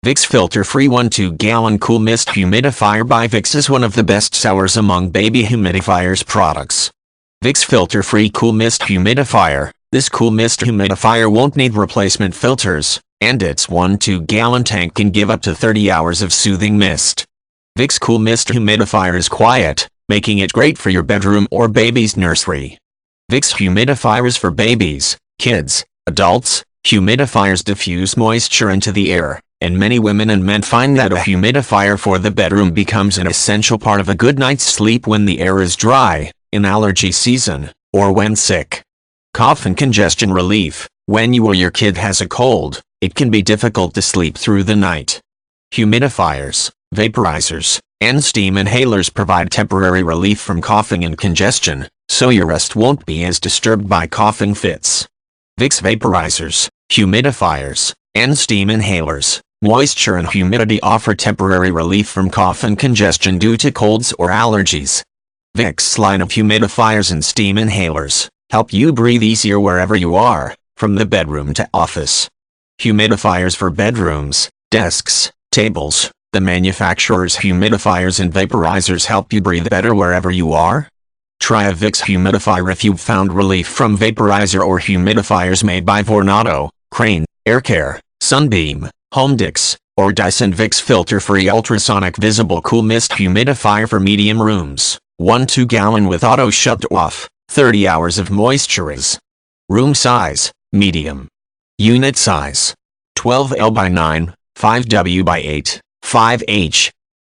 Vicks filter-free 1 2-gallon cool mist humidifier by Vicks is one of the best sellers among baby humidifiers products. Vicks filter-free cool mist humidifier. This cool mist humidifier won't need replacement filters, and its 1 2-gallon tank can give up to 30 hours of soothing mist. Vicks cool mist humidifier is quiet, making it great for your bedroom or baby's nursery. Vicks humidifiers for babies, kids, adults. Humidifiers diffuse moisture into the air, and many women and men find that a humidifier for the bedroom becomes an essential part of a good night's sleep when the air is dry, in allergy season, or when sick. Cough and congestion relief. When you or your kid has a cold, it can be difficult to sleep through the night. Humidifiers, vaporizers, and steam inhalers provide temporary relief from coughing and congestion, so your rest won't be as disturbed by coughing fits. Vicks vaporizers, humidifiers, and steam inhalers. Moisture and humidity offer temporary relief from cough and congestion due to colds or allergies. Vicks line of humidifiers and steam inhalers help you breathe easier wherever you are, from the bedroom to office. Humidifiers for bedrooms, desks, tables. The manufacturer's humidifiers and vaporizers help you breathe better wherever you are. Try a Vicks humidifier if you've found relief from vaporizer or humidifiers made by Vornado, Crane, AirCare, Sunbeam, Homedix, or Dyson. Vicks filter-free ultrasonic visible cool mist humidifier for medium rooms. 1 2-gallon with auto shut-off, 30 hours of moisturize. Room size, medium. Unit size, 12L by 9, 5W by 8, 5H.